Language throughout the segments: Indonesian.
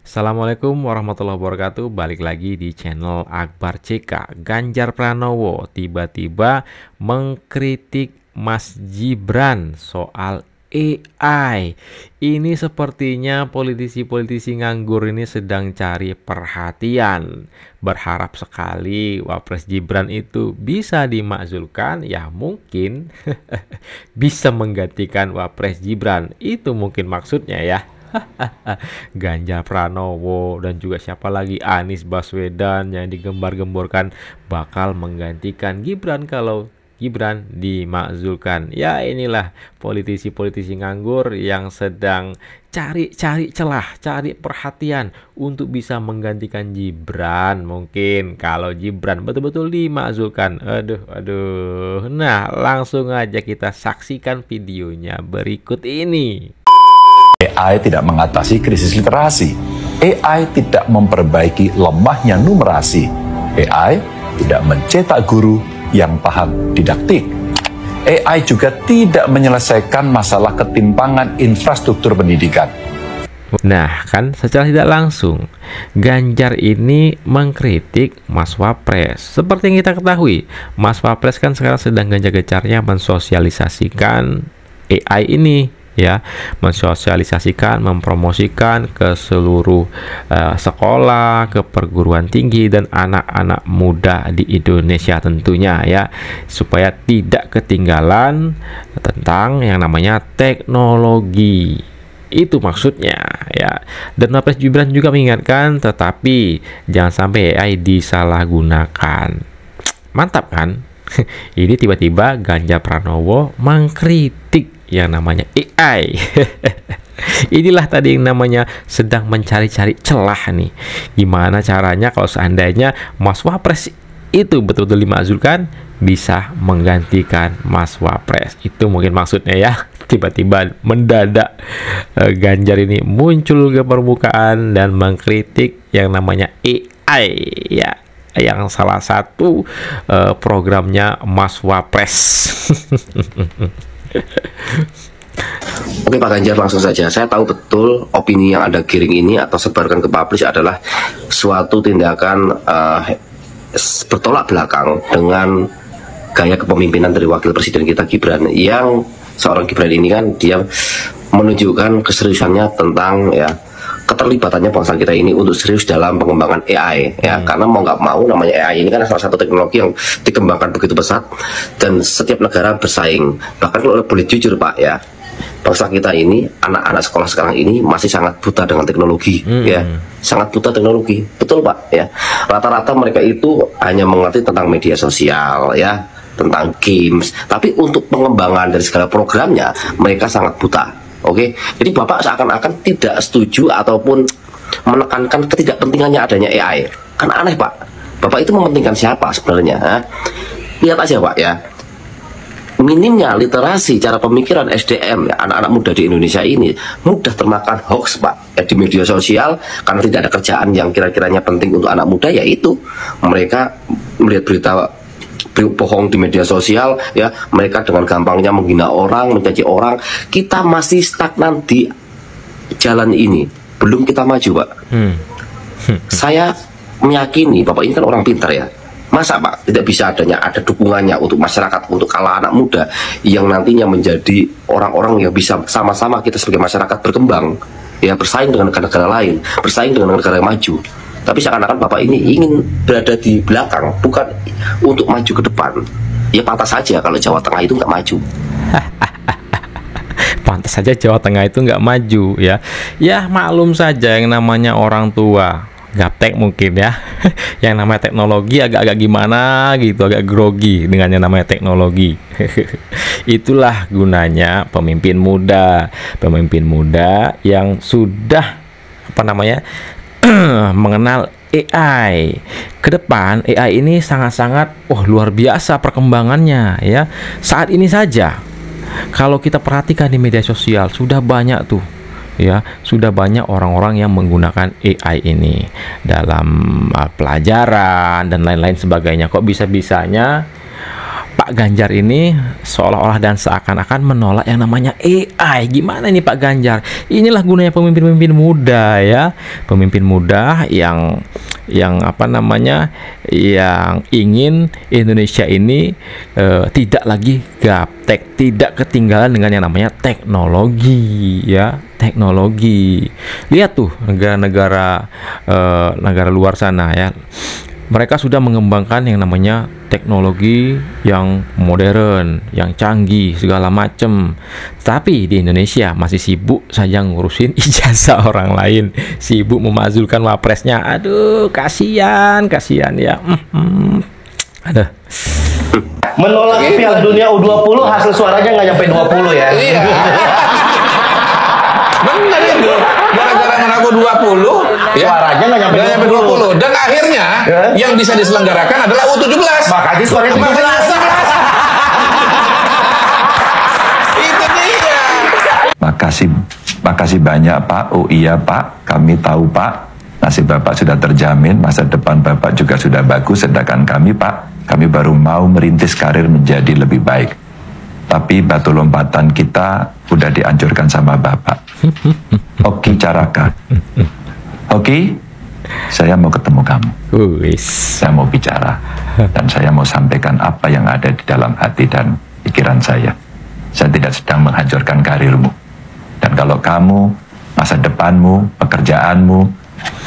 Assalamualaikum warahmatullahi wabarakatuh. Balik lagi di channel Akbar CK. Ganjar Pranowo tiba-tiba mengkritik Mas Gibran soal AI. Ini sepertinya politisi-politisi nganggur ini sedang cari perhatian. Berharap sekali Wapres Gibran itu bisa dimakzulkan. Ya mungkin bisa menggantikan Wapres Gibran. Itu mungkin maksudnya ya. Ganjar Pranowo dan juga siapa lagi, Anies Baswedan, yang digembar-gemborkan bakal menggantikan Gibran kalau Gibran dimakzulkan. Ya inilah politisi-politisi nganggur yang sedang cari celah, cari perhatian untuk bisa menggantikan Gibran. Mungkin kalau Gibran betul-betul dimakzulkan. Aduh. Nah, langsung aja kita saksikan videonya berikut ini. AI tidak mengatasi krisis literasi. AI tidak memperbaiki lemahnya numerasi. AI tidak mencetak guru yang paham didaktik. AI juga tidak menyelesaikan masalah ketimpangan infrastruktur pendidikan. Nah, kan secara tidak langsung Ganjar ini mengkritik Mas Wapres. Seperti yang kita ketahui, Mas Wapres kan sekarang sedang gencar-gencarnya mensosialisasikan AI ini, ya, mensosialisasikan, mempromosikan ke seluruh sekolah, ke perguruan tinggi dan anak-anak muda di Indonesia tentunya, ya, supaya tidak ketinggalan tentang yang namanya teknologi. Itu maksudnya, ya. Dan Wapres Gibran juga mengingatkan, tetapi jangan sampai AI disalahgunakan. Mantap kan? Ini tiba-tiba Ganjar Pranowo mengkritik yang namanya AI. Inilah tadi yang namanya sedang mencari-cari celah nih. Gimana caranya kalau seandainya Mas Wapres itu betul-betul dimakzulkan, bisa menggantikan Mas Wapres. Itu mungkin maksudnya ya. Tiba-tiba mendadak Ganjar ini muncul ke permukaan dan mengkritik yang namanya AI, ya, yang salah satu programnya Mas Wapres. Oke Pak Ganjar, langsung saja. Saya tahu betul opini yang Anda giring ini atau sebarkan ke publish adalah suatu tindakan bertolak belakang dengan gaya kepemimpinan dari Wakil Presiden kita Gibran. Yang seorang Gibran ini kan dia menunjukkan keseriusannya tentang ya keterlibatannya bangsa kita ini untuk serius dalam pengembangan AI, ya, karena mau nggak mau namanya AI ini kan salah satu teknologi yang dikembangkan begitu pesat dan setiap negara bersaing. Bahkan kalau boleh jujur Pak, ya, bangsa kita ini, anak-anak sekolah sekarang ini masih sangat buta dengan teknologi, ya, sangat buta teknologi, betul Pak, ya. Rata-rata mereka itu hanya mengerti tentang media sosial, ya, tentang games, tapi untuk pengembangan dari segala programnya mereka sangat buta. Oke, jadi Bapak seakan-akan tidak setuju ataupun menekankan ketidakpentingannya adanya AI. Kan aneh Pak, Bapak itu mementingkan siapa sebenarnya? Ha? Lihat aja Pak, ya, minimnya literasi cara pemikiran SDM, ya, anak-anak muda di Indonesia ini mudah termakan hoax Pak, ya, di media sosial, karena tidak ada kerjaan yang kira-kiranya penting untuk anak muda, yaitu mereka melihat berita bohong di media sosial, ya, mereka dengan gampangnya menghina orang, mencaci orang. Kita masih stagnan di jalan ini, belum kita maju Pak. Saya meyakini Bapak ini kan orang pintar, ya, masa Pak tidak bisa ada dukungannya untuk masyarakat, untuk kalangan anak muda yang nantinya menjadi orang-orang yang bisa sama-sama kita sebagai masyarakat berkembang, ya, bersaing dengan negara-negara lain, bersaing dengan negara yang maju. Tapi seakan-akan Bapak ini ingin berada di belakang, bukan untuk maju ke depan. Ya pantas saja kalau Jawa Tengah itu nggak maju. Pantas saja Jawa Tengah itu nggak maju, ya. Ya maklum saja yang namanya orang tua gaptek mungkin, ya. Yang namanya teknologi agak-agak gimana gitu, agak grogi dengan yang namanya teknologi. Itulah gunanya pemimpin muda yang sudah mengenal AI. Ke depan AI ini sangat-sangat luar biasa perkembangannya, ya. Saat ini saja kalau kita perhatikan di media sosial sudah banyak tuh, ya, sudah banyak orang-orang yang menggunakan AI ini dalam pelajaran dan lain-lain sebagainya. Kok bisa-bisanya Pak Pak Ganjar ini seolah-olah dan seakan-akan menolak yang namanya AI. Gimana ini Pak Ganjar? Inilah gunanya pemimpin-pemimpin muda ya, pemimpin muda yang apa namanya, yang ingin Indonesia ini tidak lagi gaptek, tidak ketinggalan dengan yang namanya teknologi ya, teknologi. Lihat tuh negara-negara negara luar sana ya, mereka sudah mengembangkan yang namanya teknologi yang modern, yang canggih, segala macem. Tapi di Indonesia masih sibuk saja ngurusin ijazah orang lain, sibuk memakzulkan wapresnya. Aduh, kasihan ya. Ada. Menolak Piala Dunia U20 hasil suaranya nggak nyampe 20 ya. Iya. Benar itu. Gara-gara mengaku 20, ya, Suaranya nggak nyampe 20. Dan akhirnya yang bisa diselenggarakan adalah U17. Makanya suaranya 17. Itu dia. Makasih banyak Pak. Oh iya Pak, kami tahu Pak. Nasib Bapak sudah terjamin, masa depan Bapak juga sudah bagus, sedangkan kami Pak, kami baru mau merintis karir menjadi lebih baik. Tapi batu lompatan kita udah dianjurkan sama Bapak. Oke Caraka. Oke, saya mau ketemu kamu. Saya mau bicara. Dan saya mau sampaikan apa yang ada di dalam hati dan pikiran saya. Saya tidak sedang menghancurkan karirmu. Dan kalau kamu, masa depanmu, pekerjaanmu,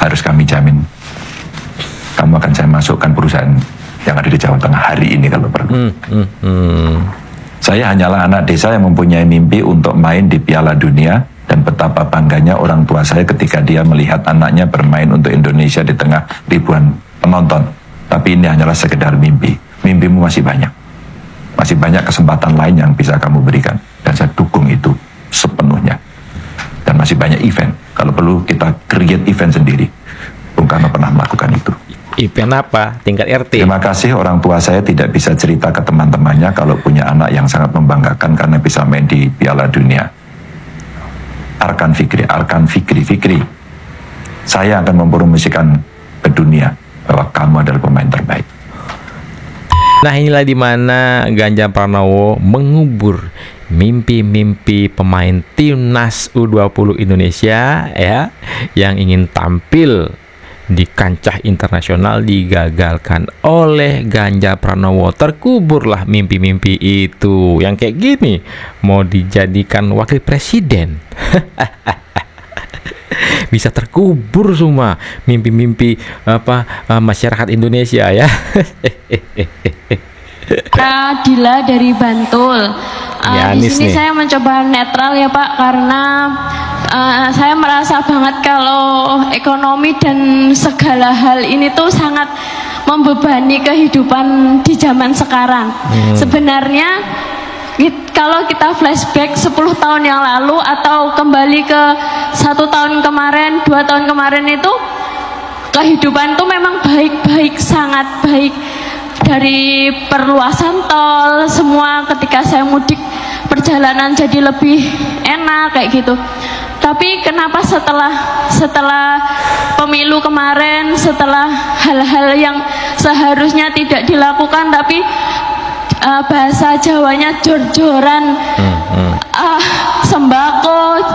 harus kami jamin. Kamu akan saya masukkan perusahaan yang ada di Jawa Tengah hari ini kalau perlu. Saya hanyalah anak desa yang mempunyai mimpi untuk main di Piala Dunia, dan betapa bangganya orang tua saya ketika dia melihat anaknya bermain untuk Indonesia di tengah ribuan penonton. Tapi ini hanyalah sekedar mimpi. Mimpimu masih banyak. Masih banyak kesempatan lain yang bisa kamu berikan, dan saya dukung itu sepenuhnya. Dan masih banyak event. Kalau perlu kita create event sendiri. Bung Karno pernah melakukan itu. Event apa? Tingkat RT. Terima kasih, orang tua saya tidak bisa cerita ke teman-temannya kalau punya anak yang sangat membanggakan karena bisa main di Piala Dunia. Arkan Fikri. Saya akan mempromosikan ke dunia bahwa kamu adalah pemain terbaik. Nah, inilah dimana Ganjar Pranowo mengubur mimpi-mimpi pemain timnas U20 Indonesia ya, yang ingin tampil di kancah internasional digagalkan oleh Ganjar Pranowo. Terkuburlah mimpi-mimpi itu. Yang kayak gini mau dijadikan wakil presiden. Bisa terkubur semua mimpi-mimpi masyarakat Indonesia ya. Dila dari Bantul. Di sini nih, saya mencoba netral ya Pak, karena saya merasa banget kalau ekonomi dan segala hal ini tuh sangat membebani kehidupan di zaman sekarang. Sebenarnya kalau kita flashback 10 tahun yang lalu atau kembali ke 1 tahun kemarin, 2 tahun kemarin, itu kehidupan tuh memang baik-baik, sangat baik. Dari perluasan tol, semua ketika saya mudik perjalanan jadi lebih enak kayak gitu. Tapi kenapa setelah pemilu kemarin, setelah hal-hal yang seharusnya tidak dilakukan tapi bahasa Jawanya jor-joran, sembako,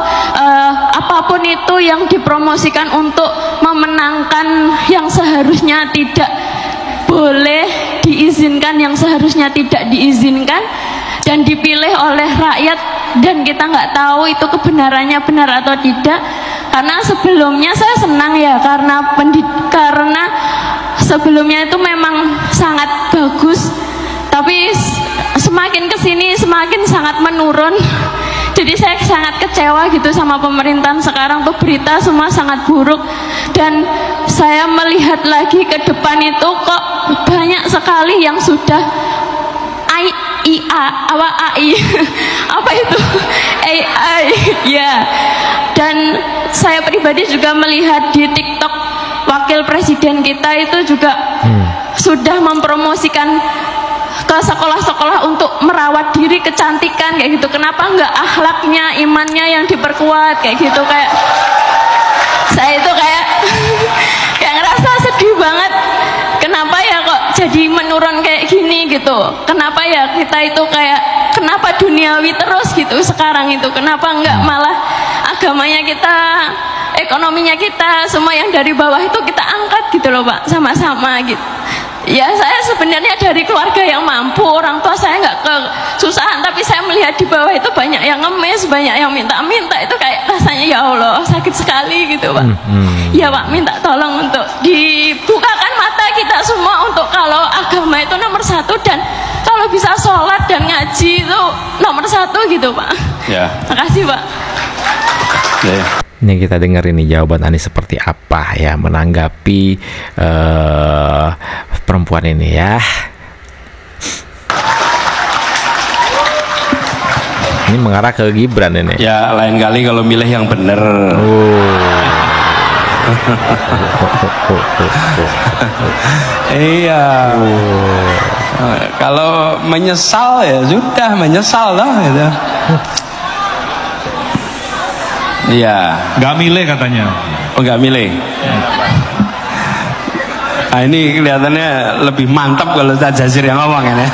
apapun itu yang dipromosikan untuk memenangkan yang seharusnya tidak boleh diizinkan, yang seharusnya tidak diizinkan, dan dipilih oleh rakyat, dan kita nggak tahu itu kebenarannya benar atau tidak. Karena sebelumnya saya senang ya, karena sebelumnya itu memang sangat bagus, tapi semakin kesini semakin sangat menurun. Jadi saya sangat kecewa gitu sama pemerintahan sekarang tuh, berita semua sangat buruk. Dan saya melihat lagi ke depan itu kok banyak sekali yang sudah AI apa itu AI ya. Dan saya pribadi juga melihat di TikTok wakil presiden kita itu juga sudah mempromosikan ke sekolah-sekolah untuk merawat diri, kecantikan kayak gitu. Kenapa nggak akhlaknya, imannya yang diperkuat kayak gitu? Kayak saya itu kayak ngerasa sedih banget. Kenapa ya kok jadi menurun kayak gini gitu? Kenapa ya kita itu kayak kenapa duniawi terus gitu sekarang itu, kenapa enggak malah agamanya kita, ekonominya kita, semua yang dari bawah itu kita angkat gitu loh Pak, sama-sama gitu. Ya saya sebenarnya dari keluarga yang mampu, orang tua saya nggak kesusahan, tapi saya melihat di bawah itu banyak yang ngemis, banyak yang minta-minta, itu kayak rasanya ya Allah sakit sekali gitu Pak. Ya Pak, minta tolong untuk dibukakan mata kita semua untuk kalau agama itu nomor satu, dan kalau bisa sholat dan ngaji itu nomor satu gitu Pak. Ya. Makasih Pak. Ya. Ini kita dengar ini jawaban Anies seperti apa ya menanggapi perempuan ini ya. Ini mengarah ke Gibran ini. Ya lain kali kalau milih yang bener. Iya. Kalau menyesal ya sudah menyesal lah gitu. Iya. Nggak milih katanya. Oh nggak milih. Nah ini kelihatannya lebih mantap kalau Ustaz Jazir yang ngomong ya.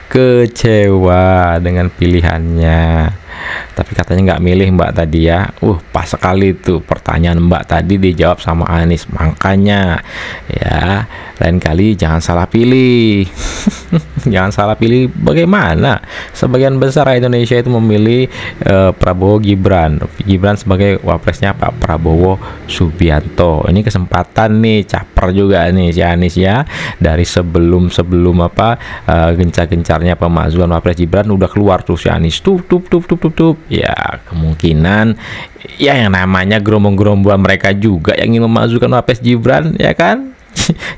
Kecewa dengan pilihannya. Tapi katanya nggak milih Mbak tadi ya. Pas sekali tuh pertanyaan Mbak tadi dijawab sama Anies. Makanya ya lain kali jangan salah pilih. Jangan salah pilih. Bagaimana sebagian besar Indonesia itu memilih Prabowo Gibran sebagai wapresnya Pak Prabowo Subianto. Ini kesempatan nih, caper juga nih si Anies ya. Dari sebelum gencar-gencarnya pemakzulan wapres Gibran udah keluar tuh si Anies tup. Ya kemungkinan ya yang namanya gerombol-gerombolan mereka juga yang ingin memakzulan wapres Gibran ya kan.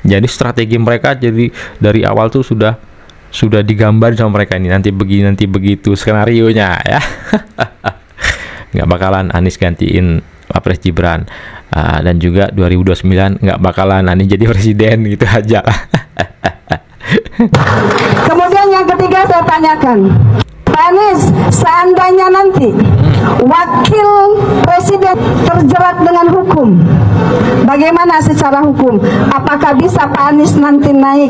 Jadi strategi mereka jadi dari awal tuh sudah digambar sama mereka ini, nanti begini nanti begitu skenarionya ya. Nggak bakalan Anies gantiin wapres Gibran, dan juga 2029 nggak bakalan Anies jadi presiden gitu aja. Kemudian yang ketiga saya tanyakan, Pak Anies, seandainya nanti wakil presiden terjerat dengan hukum, bagaimana secara hukum? Apakah bisa Pak Anies nanti naik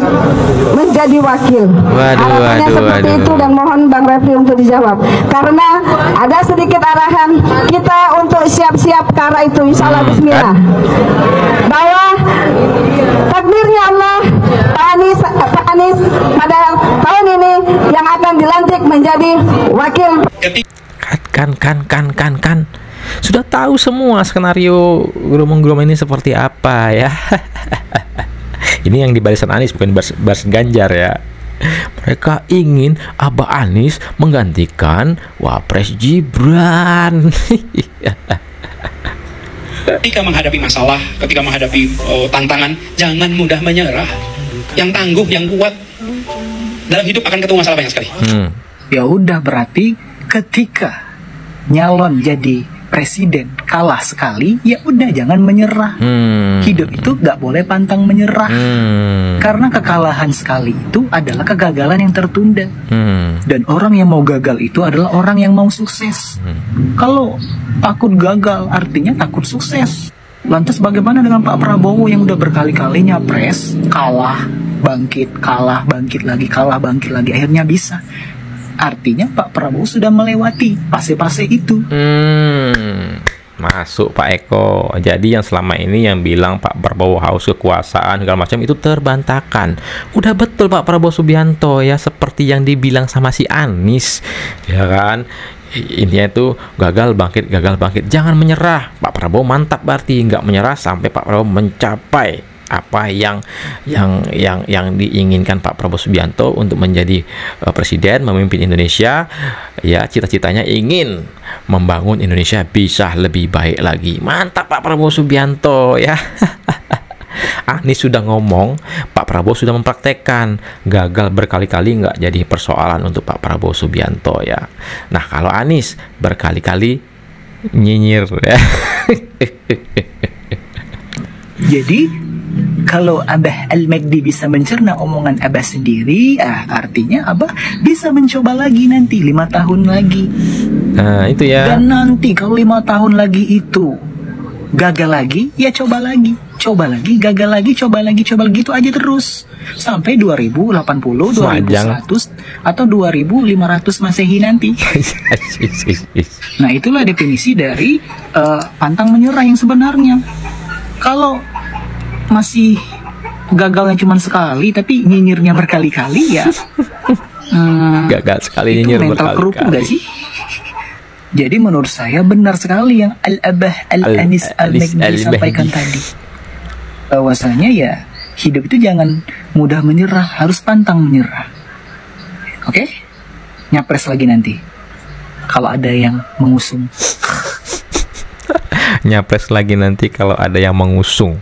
menjadi wakil? Harapannya seperti itu, dan mohon Bang Refli untuk dijawab. Karena ada sedikit arahan kita untuk siap-siap ke arah itu, insya Allah bismillah. Bahwa takdirnya Allah, Pak Anies pada tahun ini yang akan dilantik menjadi wakil. Kan sudah tahu semua skenario geromong-geromong ini seperti apa ya. Ini yang di barisan Anies, bukan barisan Ganjar ya. Mereka ingin Abah Anies menggantikan wapres Gibran. Ketika menghadapi masalah, ketika menghadapi tantangan, jangan mudah menyerah. Yang tangguh, yang kuat dalam hidup akan ketemu masalah banyak sekali. Ya udah, berarti ketika nyalon jadi presiden kalah sekali, ya udah jangan menyerah. Hidup itu gak boleh pantang menyerah. Karena kekalahan sekali itu adalah kegagalan yang tertunda. Dan orang yang mau gagal itu adalah orang yang mau sukses. Kalau takut gagal artinya takut sukses. Lantas bagaimana dengan Pak Prabowo yang udah berkali-kali nyapres, kalah, bangkit, kalah, bangkit lagi, kalah, bangkit lagi, akhirnya bisa. Artinya Pak Prabowo sudah melewati fase-fase itu. Masuk Pak Eko. Jadi yang selama ini yang bilang Pak Prabowo haus kekuasaan segala macam itu terbantahkan. Udah betul Pak Prabowo Subianto ya, seperti yang dibilang sama si Anies ya kan. Intinya itu gagal bangkit, jangan menyerah. Pak Prabowo mantap, berarti nggak menyerah sampai Pak Prabowo mencapai apa yang diinginkan Pak Prabowo Subianto untuk menjadi presiden, memimpin Indonesia. Ya, cita-citanya ingin membangun Indonesia bisa lebih baik lagi. Mantap Pak Prabowo Subianto ya. Anies sudah ngomong, Pak Prabowo sudah mempraktekkan. Gagal berkali-kali nggak jadi persoalan untuk Pak Prabowo Subianto ya. Nah, kalau Anies berkali-kali nyinyir ya. Jadi kalau Abah Al-Magdi bisa mencerna omongan Abah sendiri, artinya Abah bisa mencoba lagi nanti 5 tahun lagi. Nah itu ya. Dan nanti kalau 5 tahun lagi itu gagal lagi, ya coba lagi, gagal lagi, coba lagi, gitu aja terus sampai 2080, 2100 atau 2500 Masehi nanti. Nah, itulah definisi dari pantang menyerah yang sebenarnya. Kalau masih gagalnya cuma sekali tapi nyinyirnya berkali-kali, ya gagal sekali nyinyir mental kerupuk gak sih? Jadi menurut saya benar sekali yang Al-Abah Al-Anis Al-Magni sampaikan tadi, bahwasanya ya hidup itu jangan mudah menyerah, harus pantang menyerah. Oke? Nyapres lagi nanti kalau ada yang mengusung. Nyapres lagi nanti kalau ada yang mengusung.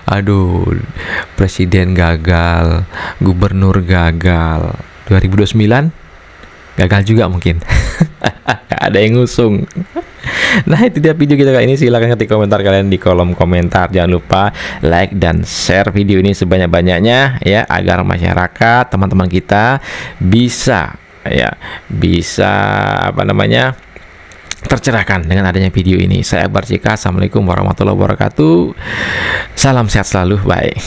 Aduh, presiden gagal, gubernur gagal, 2029 gagal juga mungkin. Ada yang ngusung. Nah, itu dia video kita kali ini. Silahkan ketik komentar kalian di kolom komentar. Jangan lupa like dan share video ini sebanyak-banyaknya ya, agar masyarakat, teman-teman kita bisa tercerahkan dengan adanya video ini. Saya Akbar Cika. Assalamualaikum warahmatullahi wabarakatuh. Salam sehat selalu. Bye.